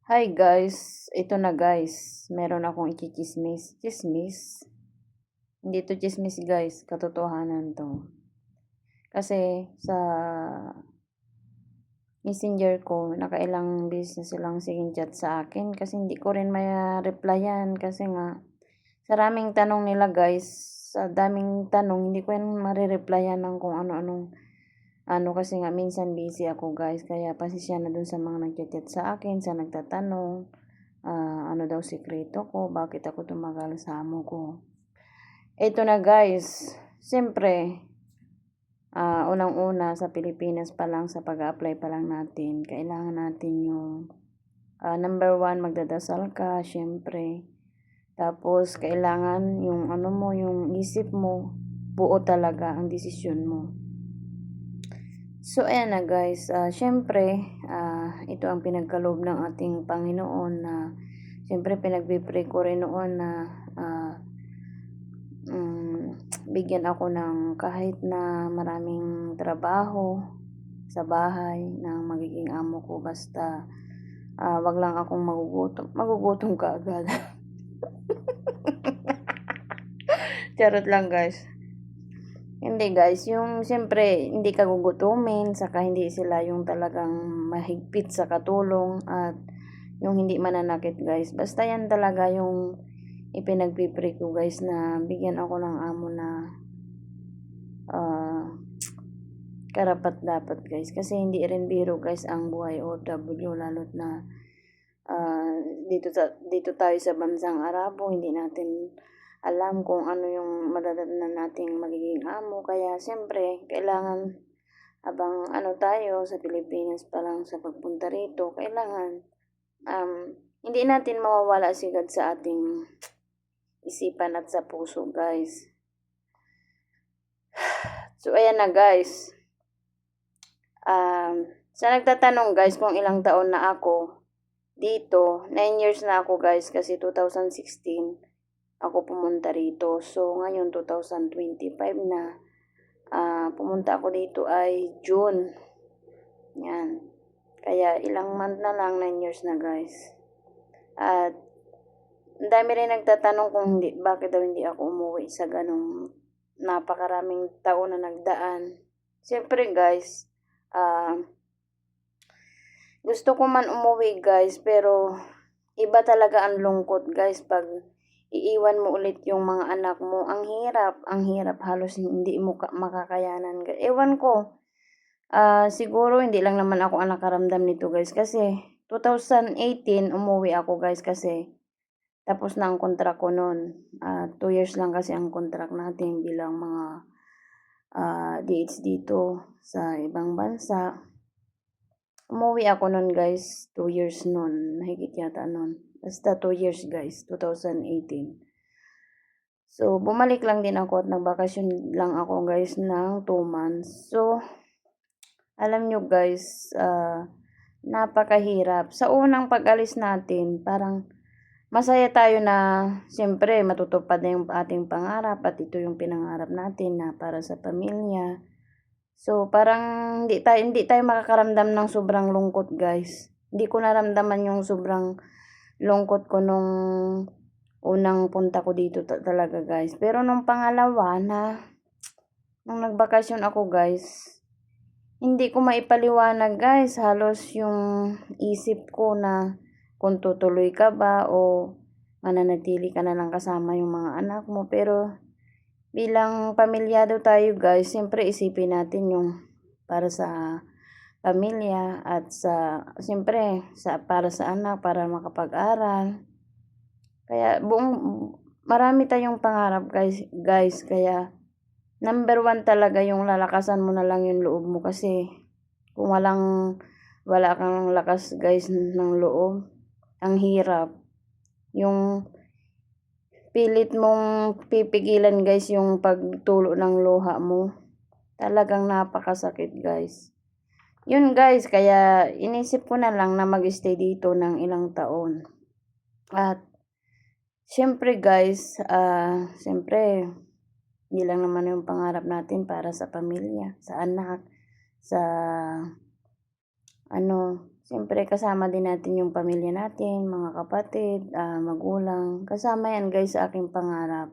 Hi guys, ito na guys, meron akong i-chismis. Chismis? Hindi to chismis guys, katotohanan to. Kasi sa messenger ko, nakailang beses na silang chat sa akin kasi hindi ko rin ma-replyan kasi nga sa daming tanong nila guys, sa daming tanong, hindi ko yan marireplyan ng kung ano-anong kasi nga minsan busy ako guys, kaya pasensya na dun sa mga nag-chat sa akin, sa nagtatanong. Ano daw sikreto ko, bakit ako tumagal sa amo ko. Ito na guys, siyempre, unang-una sa Pilipinas pa lang, sa pag-apply pa lang natin, kailangan natin yung number 1, magdadasal ka, siyempre. Tapos, kailangan yung yung isip mo, buo talaga ang desisyon mo. So, ayan na guys, siyempre, ito ang pinagkaloob ng ating Panginoon na siyempre pinagpipray ko rin noon na bigyan ako ng kahit na maraming trabaho sa bahay ng magiging amo ko, basta wag lang akong magugutom ka agad. Charot lang guys. Hindi guys, yung siyempre hindi ka gugutumin, saka hindi sila yung talagang mahigpit sa katulong at yung hindi mananakit guys. Basta yan talaga yung ipinagpipray ko guys, na bigyan ako ng amo na karapat dapat guys. Kasi hindi rin biro guys ang buhay OFW, lalo't na dito tayo sa bansang Arabo, hindi natin alam kung ano yung madadaanan nating magiging amo. Kaya siyempre, kailangan habang tayo sa Pilipinas pa lang sa pagpunta rito, kailangan hindi natin mawawala sigad sa ating isipan at sa puso guys. So ayan na guys. Sa nagtatanong guys kung ilang taon na ako dito, 9 years na ako guys, kasi 2016 ako pumunta rito. So ngayon 2025 na, pumunta ako dito ay June. Yan. Kaya ilang month na lang, 9 years na guys. At ang dami rin nagtatanong kung bakit daw hindi ako umuwi sa ganong napakaraming taon na nagdaan. Siyempre guys, gusto ko man umuwi guys, pero iba talaga ang lungkot guys pag iiwan mo ulit yung mga anak mo. Ang hirap, halos hindi mo makakayanan. Ewan ko, siguro hindi lang naman ako ang nakaramdam nito guys, kasi 2018 umuwi ako guys, kasi tapos na ang contract ko noon. 2 years lang kasi ang contract natin bilang mga DH dito sa ibang bansa. Umuwi ako noon guys, 2 years noon, mahigit yata noon. Basta 2 years guys, 2018. So, bumalik lang din ako at nagbakasyon lang ako guys ng 2 months. So, alam nyo guys, napakahirap. Sa unang pag-alis natin, parang masaya tayo na siyempre matutupad na yung ating pangarap at ito yung pinangarap natin na para sa pamilya. So, parang hindi tayo makakaramdam ng sobrang lungkot guys. Hindi ko naramdaman yung sobrang lungkot ko nung unang punta ko dito talaga guys. Pero nung pangalawa nung nagbakasyon ako guys, hindi ko maipaliwanag guys. Halos yung isip ko na kung tutuloy ka ba o mananatili ka na lang kasama yung mga anak mo. Pero bilang pamilyado tayo guys, siyempre isipin natin yung para sa pamilya at siyempre para sa anak, para makapag-aral. Kaya marami tayong pangarap guys, kaya number 1 talaga yung lalakasan mo na lang yung loob mo, kasi kung wala kang lakas guys ng loob, ang hirap. Yung pilit mong pipigilan guys yung pagtulo ng luha mo, talagang napakasakit guys. Yun guys, kaya inisip ko na lang na mag-stay dito ng ilang taon. At siyempre guys, siyempre hindi lang naman yung pangarap natin para sa pamilya, sa anak, sa siyempre kasama din natin yung pamilya natin, mga kapatid, magulang. Kasama yan guys sa aking pangarap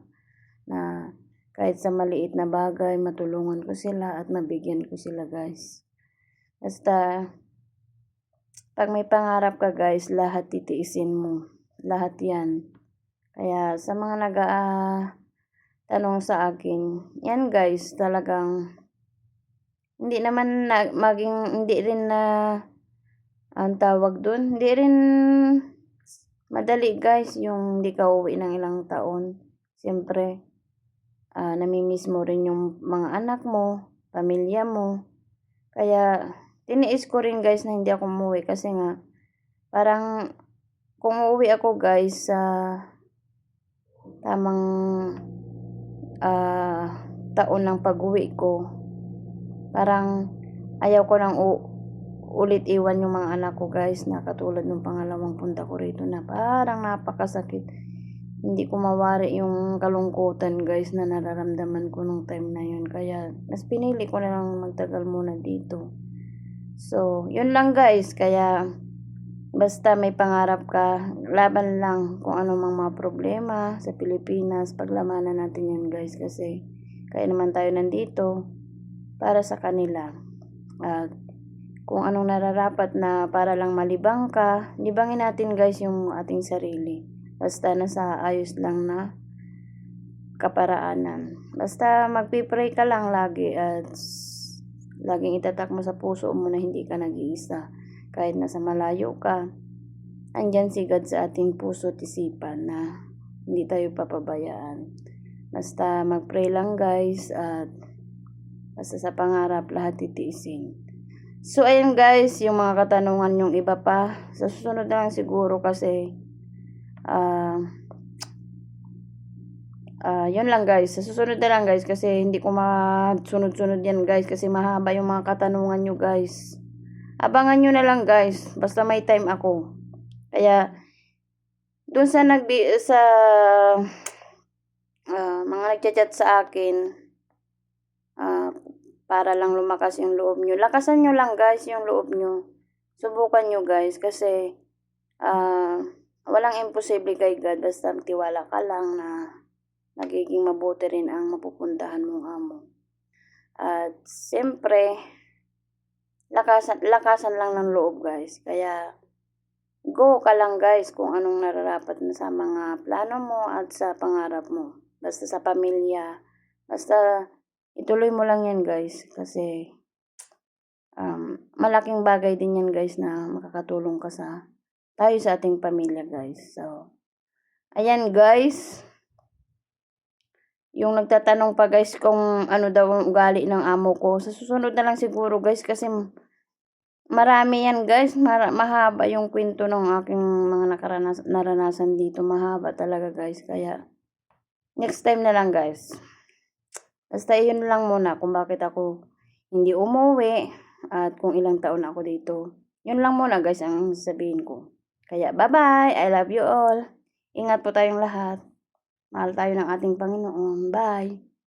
na kahit sa maliit na bagay, matulungan ko sila at mabigyan ko sila guys. Basta, pag may pangarap ka guys, lahat titiisin mo. Lahat yan. Kaya sa mga tanong sa akin, yan guys, talagang hindi naman hindi rin na ang tawag dun, hindi rin madali guys yung hindi ka uwi ng ilang taon. Siyempre, namimiss mo rin yung mga anak mo, pamilya mo. Kaya, tiniis ko rin guys na hindi ako umuwi kasi nga, parang kung uuwi ako guys sa tamang taon ng pag-uwi ko, parang ayaw ko nang ulit iwan yung mga anak ko guys, na katulad ng pangalawang punta ko rito na parang napakasakit. Hindi ko mawari yung kalungkutan guys na nararamdaman ko nung time na yun. Kaya mas pinili ko na lang magtagal muna dito. So, yun lang guys. Kaya basta may pangarap ka, laban lang kung ano mang mga problema sa Pilipinas, paglamanan natin yan guys, kasi kaya naman tayo nandito para sa kanila. At kung anong nararapat na para lang malibang ka, libangin natin guys yung ating sarili. Basta nasa ayos lang na kaparaanan. Basta magpipray ka lang lagi at laging itatak mo sa puso mo na hindi ka nag-iisa. Kahit nasa malayo ka, andyan si God sa ating puso at isipan na hindi tayo papabayaan. Basta magpray lang guys at basta sa pangarap lahat titiisin. So ayun guys, yung mga katanungan yung iba pa. Sa susunod na lang siguro kasi yun lang guys. Sa susunod na lang guys kasi hindi ko masunod-sunod yan guys kasi mahaba yung mga katanungan nyo guys. Abangan nyo na lang guys. Basta may time ako. Kaya dun sa mga nagchat-chat sa akin, para lang lumakas yung loob nyo. Lakasan nyo lang guys yung loob nyo. Subukan nyo guys kasi walang imposible kay God. Basta tiwala ka lang na magiging mabuti rin ang mapupuntahan mong amo. At siyempre, lakasan lang ng loob guys. Kaya go ka lang guys kung anong nararapat na sa mga plano mo at sa pangarap mo. Basta sa pamilya. Basta ituloy mo lang yan guys. Kasi malaking bagay din yan guys na makakatulong ka tayo sa ating pamilya guys. So, ayan guys. Yung nagtatanong pa guys kung ano daw ang ugali ng amo ko. Sa susunod na lang siguro guys kasi marami yan guys. Mahaba yung kwento ng aking mga naranasan dito. Mahaba talaga guys. Kaya next time na lang guys. Basta yun lang muna kung bakit ako hindi umuwi at kung ilang taon ako dito. Yun lang muna guys ang sabihin ko. Kaya bye-bye. I love you all. Ingat po tayong lahat. Mahal tayo ng ating Panginoon. Bye.